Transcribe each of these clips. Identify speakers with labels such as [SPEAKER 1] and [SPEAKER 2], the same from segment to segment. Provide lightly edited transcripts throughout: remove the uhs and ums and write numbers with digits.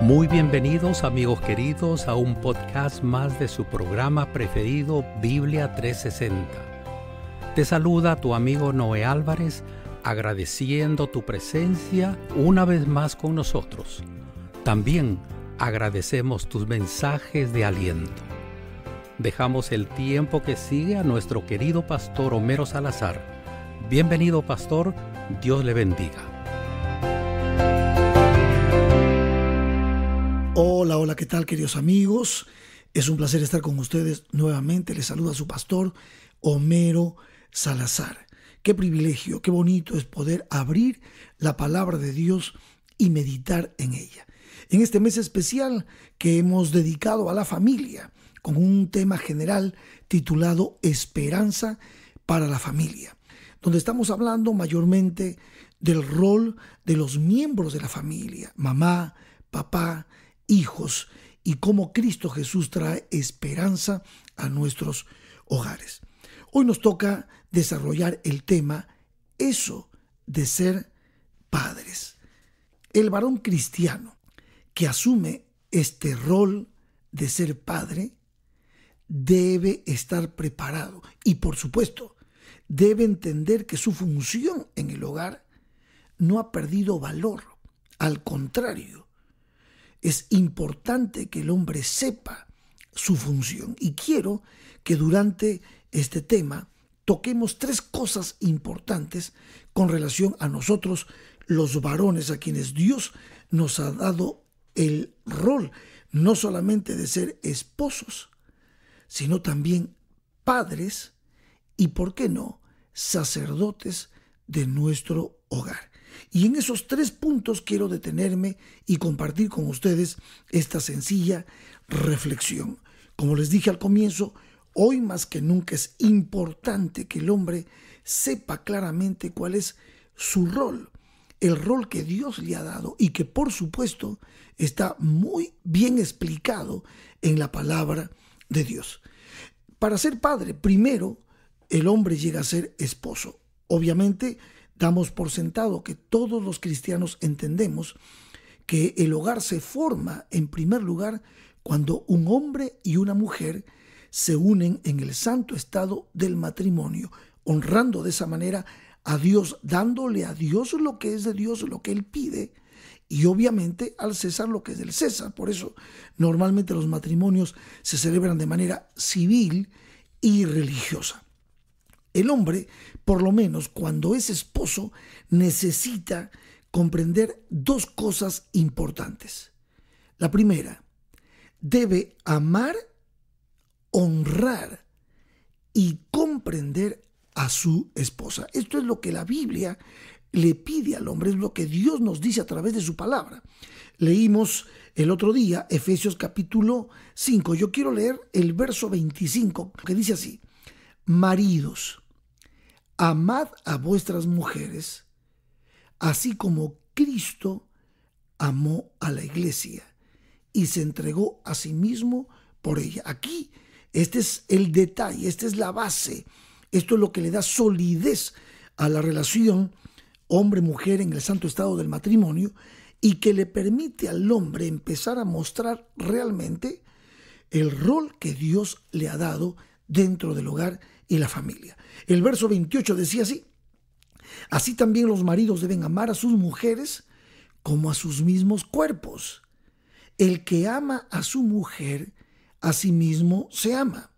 [SPEAKER 1] Muy bienvenidos, amigos queridos, a un podcast más de su programa preferido, Biblia 360. Te saluda tu amigo Noé Álvarez, agradeciendo tu presencia una vez más con nosotros. También agradecemos tus mensajes de aliento. Dejamos el tiempo que sigue a nuestro querido pastor Homero Salazar. Bienvenido, pastor. Dios le bendiga.
[SPEAKER 2] Hola, ¿qué tal, queridos amigos? Es un placer estar con ustedes nuevamente. Les saluda su pastor Homero Salazar. Qué privilegio, qué bonito es poder abrir la palabra de Dios y meditar en ella. En este mes especial que hemos dedicado a la familia, con un tema general titulado Esperanza para la familia, donde estamos hablando mayormente del rol de los miembros de la familia, mamá, papá, hijos, y cómo Cristo Jesús trae esperanza a nuestros hogares. Hoy nos toca desarrollar el tema, eso de ser padres. El varón cristiano que asume este rol de ser padre debe estar preparado y, por supuesto, debe entender que su función en el hogar no ha perdido valor. Al contrario, es importante que el hombre sepa su función. Y quiero que durante este tema toquemos tres cosas importantes con relación a nosotros, los varones, a quienes Dios nos ha dado el rol, no solamente de ser esposos, sino también padres y, ¿por qué no?, sacerdotes de nuestro hogar. Y en esos tres puntos quiero detenerme y compartir con ustedes esta sencilla reflexión. Como les dije al comienzo, hoy más que nunca es importante que el hombre sepa claramente cuál es su rol, el rol que Dios le ha dado y que, por supuesto, está muy bien explicado en la palabra de Dios. Para ser padre, primero, el hombre llega a ser esposo. Obviamente, damos por sentado que todos los cristianos entendemos que el hogar se forma, en primer lugar, cuando un hombre y una mujer se unen en el santo estado del matrimonio, honrando de esa manera a Dios, dándole a Dios lo que es de Dios, lo que Él pide, y obviamente al César lo que es del César. Por eso normalmente los matrimonios se celebran de manera civil y religiosa. El hombre, por lo menos cuando es esposo, necesita comprender dos cosas importantes. La primera, debe amar, honrar y comprender a su esposa. Esto es lo que la Biblia le pide al hombre, es lo que Dios nos dice a través de su palabra. Leímos el otro día Efesios capítulo 5. Yo quiero leer el verso 25, que dice así: maridos, amad a vuestras mujeres, así como Cristo amó a la iglesia y se entregó a sí mismo por ella. Aquí, este es el detalle, esta es la base, esto es lo que le da solidez a la relación hombre-mujer en el santo estado del matrimonio y que le permite al hombre empezar a mostrar realmente el rol que Dios le ha dado dentro del hogar y la familia. El verso 28 decía así: así también los maridos deben amar a sus mujeres como a sus mismos cuerpos. El que ama a su mujer, a sí mismo se ama.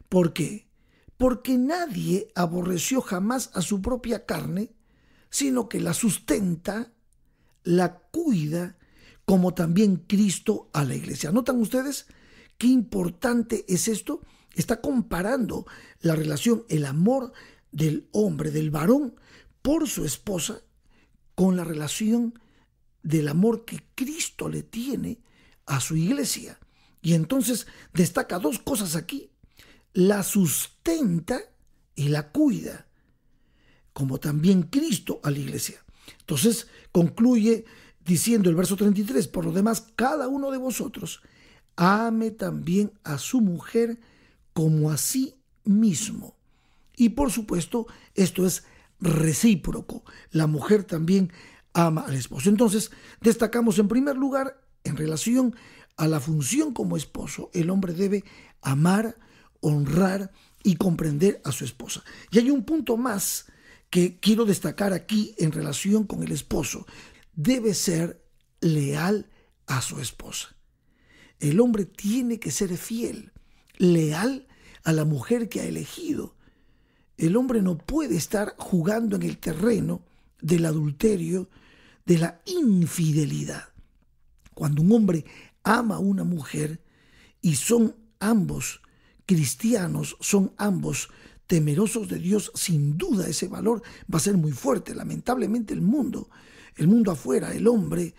[SPEAKER 2] ¿Por qué? Porque nadie aborreció jamás a su propia carne, sino que la sustenta, la cuida, como también Cristo a la iglesia. ¿Notan ustedes qué importante es esto? Está comparando la relación, el amor del hombre, del varón, por su esposa, con la relación del amor que Cristo le tiene a su iglesia. Y entonces destaca dos cosas aquí: la sustenta y la cuida, como también Cristo a la iglesia. Entonces concluye diciendo el verso 33: por lo demás, cada uno de vosotros ame también a su mujer como a sí mismo. Y por supuesto, esto es recíproco. La mujer también ama al esposo. Entonces, destacamos en primer lugar en relación a la función como esposo, el hombre debe amar, honrar y comprender a su esposa. Y hay un punto más que quiero destacar aquí en relación con el esposo. Debe ser leal a su esposa. El hombre tiene que ser fiel, leal a la mujer que ha elegido. El hombre no puede estar jugando en el terreno del adulterio, de la infidelidad. Cuando un hombre ama a una mujer y son ambos cristianos, son ambos temerosos de Dios, sin duda ese valor va a ser muy fuerte. Lamentablemente el mundo afuera, el hombre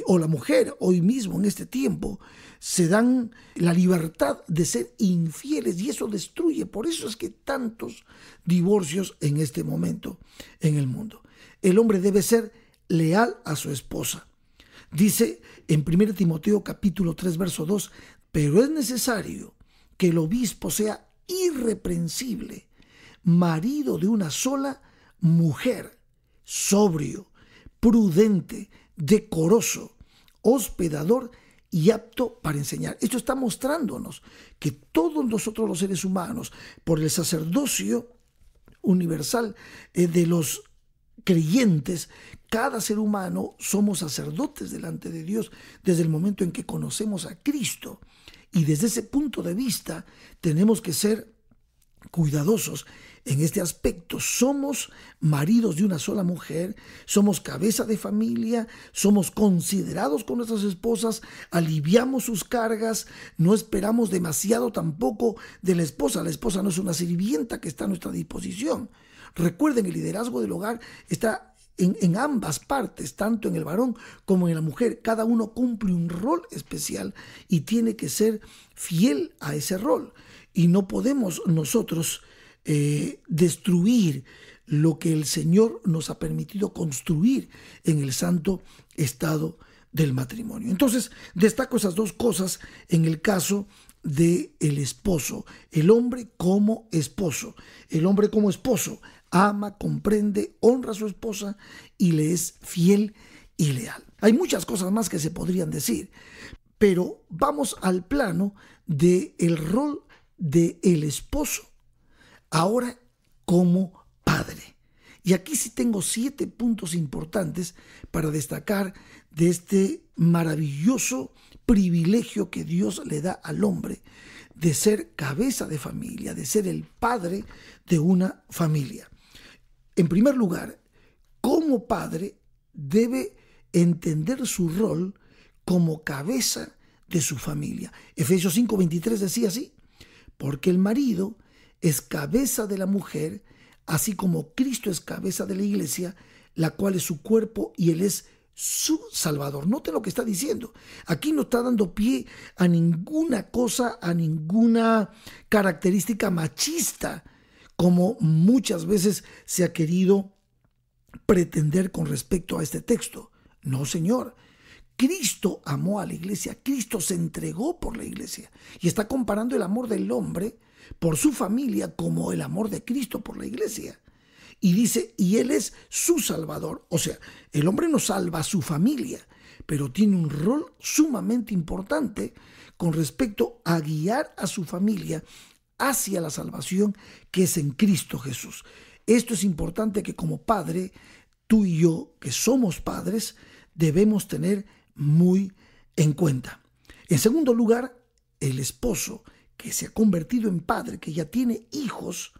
[SPEAKER 2] o la mujer hoy mismo en este tiempo se dan la libertad de ser infieles y eso destruye. Por eso es que tantos divorcios en este momento en el mundo. El hombre debe ser leal a su esposa. Dice en 1 Timoteo capítulo 3 verso 2, pero es necesario que el obispo sea irreprensible, marido de una sola mujer, sobrio, prudente, decoroso, hospedador y apto para enseñar. Esto está mostrándonos que todos nosotros los seres humanos, por el sacerdocio universal de los creyentes, cada ser humano somos sacerdotes delante de Dios desde el momento en que conocemos a Cristo. Y desde ese punto de vista tenemos que ser cuidadosos en este aspecto. Somos maridos de una sola mujer, somos cabeza de familia, somos considerados con nuestras esposas, aliviamos sus cargas, no esperamos demasiado tampoco de la esposa. La esposa no es una sirvienta que está a nuestra disposición. Recuerden, el liderazgo del hogar está en ambas partes, tanto en el varón como en la mujer. Cada uno cumple un rol especial y tiene que ser fiel a ese rol. Y no podemos nosotros destruir lo que el Señor nos ha permitido construir en el santo estado del matrimonio. Entonces, destaco esas dos cosas en el caso del esposo. El hombre como esposo. El hombre como esposo ama, comprende, honra a su esposa y le es fiel y leal. Hay muchas cosas más que se podrían decir, pero vamos al plano del rol del esposo ahora como padre. Y aquí sí tengo 7 puntos importantes para destacar de este maravilloso privilegio que Dios le da al hombre de ser cabeza de familia, de ser el padre de una familia. En primer lugar, como padre debe entender su rol como cabeza de su familia. Efesios 5:23 decía así: porque el marido es cabeza de la mujer, así como Cristo es cabeza de la iglesia, la cual es su cuerpo y él es su Salvador. Note lo que está diciendo. Aquí no está dando pie a ninguna cosa, a ninguna característica machista, como muchas veces se ha querido pretender con respecto a este texto. No, Señor. Cristo amó a la iglesia, Cristo se entregó por la iglesia y está comparando el amor del hombre por su familia como el amor de Cristo por la iglesia. Y dice, y él es su Salvador. O sea, el hombre no salva a su familia, pero tiene un rol sumamente importante con respecto a guiar a su familia hacia la salvación que es en Cristo Jesús. Esto es importante que como padre, tú y yo, que somos padres, debemos tener muy en cuenta. En segundo lugar, el esposo que se ha convertido en padre, que ya tiene hijos,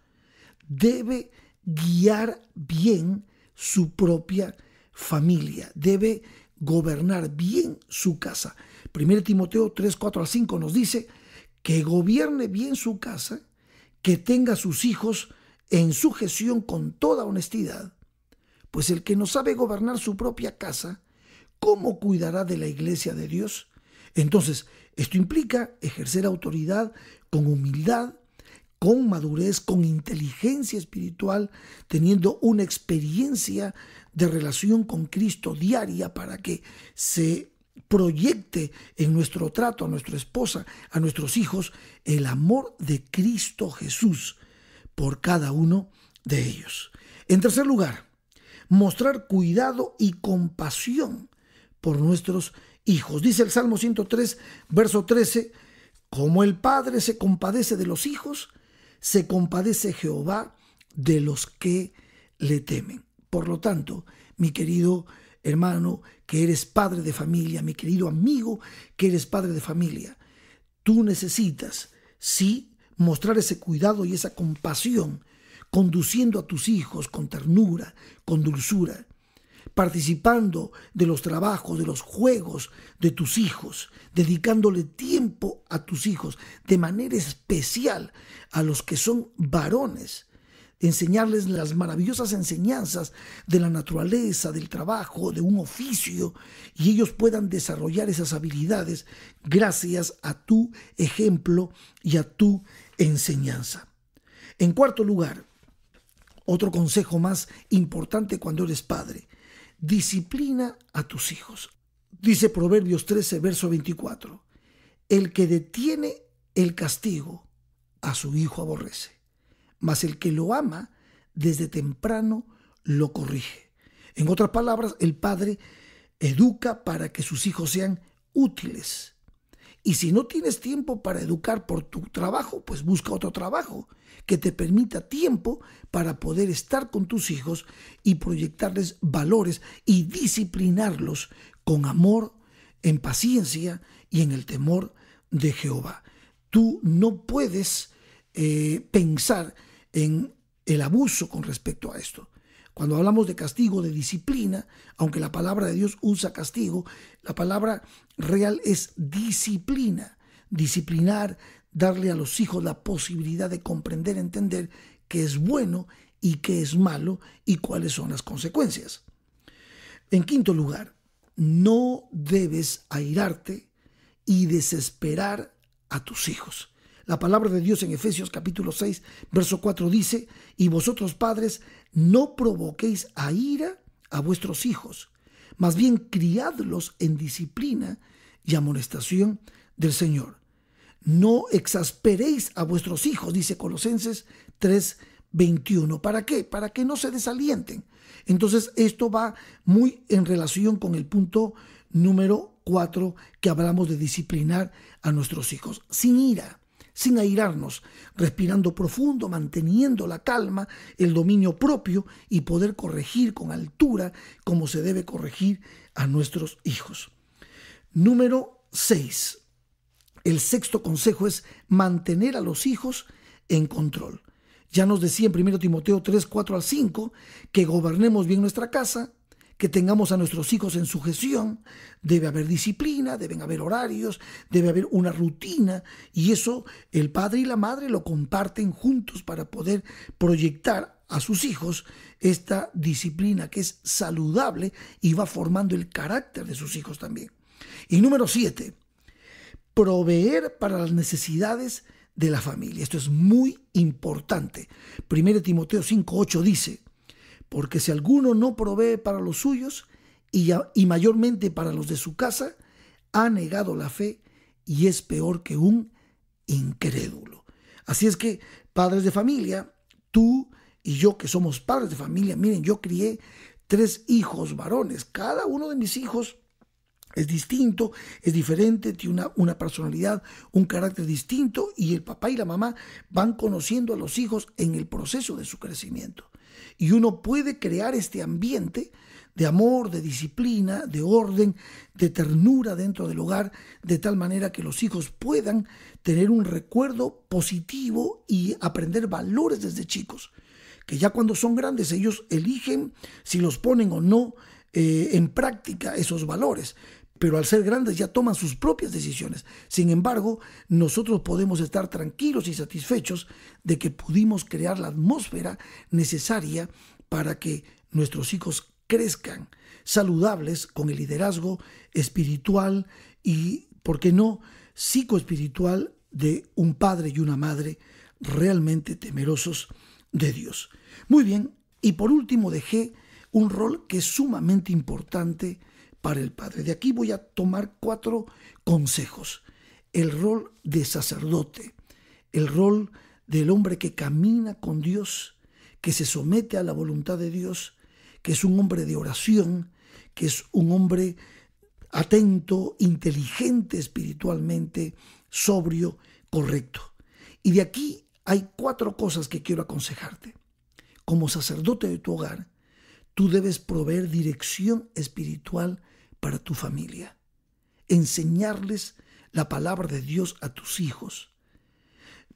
[SPEAKER 2] debe guiar bien su propia familia, debe gobernar bien su casa. 1 Timoteo 3, 4 al 5 nos dice que gobierne bien su casa, que tenga a sus hijos en sujeción con toda honestidad, pues el que no sabe gobernar su propia casa, ¿cómo cuidará de la iglesia de Dios? Entonces, esto implica ejercer autoridad con humildad, con madurez, con inteligencia espiritual, teniendo una experiencia de relación con Cristo diaria para que se proyecte en nuestro trato a nuestra esposa, a nuestros hijos, el amor de Cristo Jesús por cada uno de ellos. En tercer lugar, mostrar cuidado y compasión por nuestros hijos. Dice el Salmo 103, verso 13, como el Padre se compadece de los hijos, se compadece Jehová de los que le temen. Por lo tanto, mi querido hermano, que eres padre de familia, mi querido amigo, que eres padre de familia, tú necesitas, sí, mostrar ese cuidado y esa compasión, conduciendo a tus hijos con ternura, con dulzura, participando de los trabajos, de los juegos de tus hijos, dedicándole tiempo a tus hijos, de manera especial a los que son varones, enseñarles las maravillosas enseñanzas de la naturaleza, del trabajo, de un oficio, y ellos puedan desarrollar esas habilidades gracias a tu ejemplo y a tu enseñanza. En cuarto lugar, otro consejo más importante cuando eres padre: disciplina a tus hijos. Dice Proverbios 13, verso 24, el que detiene el castigo a su hijo aborrece, mas el que lo ama desde temprano lo corrige. En otras palabras, el padre educa para que sus hijos sean útiles. Y si no tienes tiempo para educar por tu trabajo, pues busca otro trabajo que te permita tiempo para poder estar con tus hijos y proyectarles valores y disciplinarlos con amor, en paciencia y en el temor de Jehová. Tú no puedes pensar en el abuso con respecto a esto. Cuando hablamos de castigo, de disciplina, aunque la palabra de Dios usa castigo, la palabra real es disciplina. Disciplinar, darle a los hijos la posibilidad de comprender, entender qué es bueno y qué es malo y cuáles son las consecuencias. En quinto lugar, no debes airarte y desesperar a tus hijos. La palabra de Dios en Efesios capítulo 6, verso 4 dice, y vosotros padres, no provoquéis a ira a vuestros hijos, más bien criadlos en disciplina y amonestación del Señor. No exasperéis a vuestros hijos, dice Colosenses 3, 21. ¿Para qué? Para que no se desalienten. Entonces esto va muy en relación con el punto número 4 que hablamos de disciplinar a nuestros hijos. Sin ira, sin airarnos, respirando profundo, manteniendo la calma, el dominio propio y poder corregir con altura como se debe corregir a nuestros hijos. Número 6. El sexto consejo es mantener a los hijos en control. Ya nos decía en 1 Timoteo 3, 4 al 5 que gobernemos bien nuestra casa, que tengamos a nuestros hijos en sujeción, debe haber disciplina, deben haber horarios, debe haber una rutina, y eso el padre y la madre lo comparten juntos para poder proyectar a sus hijos esta disciplina que es saludable y va formando el carácter de sus hijos también. Y número 7, proveer para las necesidades de la familia. Esto es muy importante. 1 Timoteo 5, 8 dice, porque si alguno no provee para los suyos y mayormente para los de su casa, ha negado la fe y es peor que un incrédulo. Así es que, padres de familia, tú y yo que somos padres de familia, miren, yo crié 3 hijos varones. Cada uno de mis hijos es distinto, es diferente, tiene una personalidad, un carácter distinto, y el papá y la mamá van conociendo a los hijos en el proceso de su crecimiento. Y uno puede crear este ambiente de amor, de disciplina, de orden, de ternura dentro del hogar, de tal manera que los hijos puedan tener un recuerdo positivo y aprender valores desde chicos, que ya cuando son grandes ellos eligen si los ponen o no en práctica esos valores. Pero al ser grandes ya toman sus propias decisiones. Sin embargo, nosotros podemos estar tranquilos y satisfechos de que pudimos crear la atmósfera necesaria para que nuestros hijos crezcan saludables con el liderazgo espiritual y, ¿por qué no?, psicoespiritual de un padre y una madre realmente temerosos de Dios. Muy bien, y por último dejé un rol que es sumamente importante para el padre. De aquí voy a tomar 4 consejos. El rol de sacerdote, el rol del hombre que camina con Dios, que se somete a la voluntad de Dios, que es un hombre de oración, que es un hombre atento, inteligente espiritualmente, sobrio, correcto. Y de aquí hay 4 cosas que quiero aconsejarte. Como sacerdote de tu hogar, tú debes proveer dirección espiritual para tu familia. Enseñarles la palabra de Dios a tus hijos.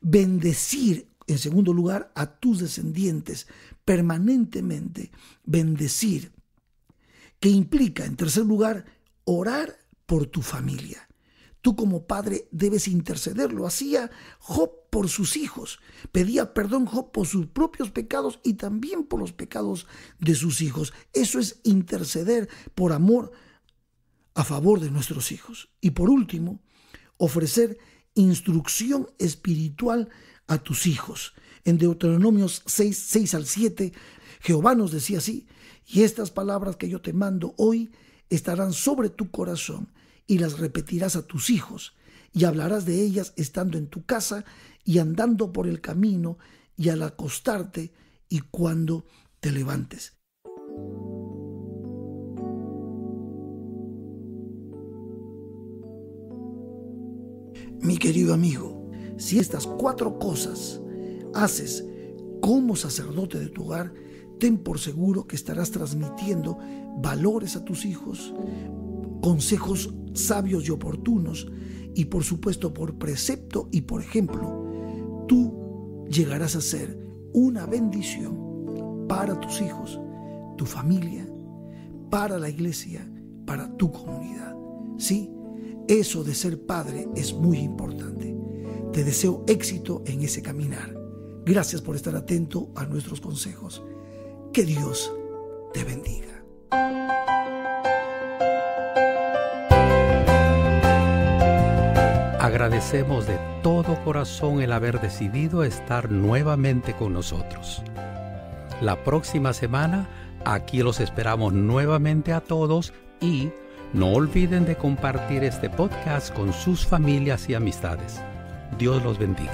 [SPEAKER 2] Bendecir, en segundo lugar, a tus descendientes. Permanentemente bendecir. Que implica, en tercer lugar, orar por tu familia. Tú como padre debes interceder. Lo hacía Job por sus hijos. Pedía perdón Job por sus propios pecados y también por los pecados de sus hijos. Eso es interceder por amor a favor de nuestros hijos. Y por último, ofrecer instrucción espiritual a tus hijos. En Deuteronomio 6 al 7, Jehová nos decía así: y estas palabras que yo te mando hoy estarán sobre tu corazón, y las repetirás a tus hijos, y hablarás de ellas estando en tu casa, y andando por el camino, y al acostarte, y cuando te levantes. Mi querido amigo, si estas 4 cosas haces como sacerdote de tu hogar, ten por seguro que estarás transmitiendo valores a tus hijos, consejos sabios y oportunos, y por supuesto por precepto y por ejemplo, tú llegarás a ser una bendición para tus hijos, tu familia, para la iglesia, para tu comunidad. Sí, eso de ser padre es muy importante. Te deseo éxito en ese caminar. Gracias por estar atento a nuestros consejos. Que Dios te bendiga.
[SPEAKER 1] Agradecemos de todo corazón el haber decidido estar nuevamente con nosotros. La próxima semana aquí los esperamos nuevamente a todos y no olviden de compartir este podcast con sus familias y amistades. Dios los bendiga.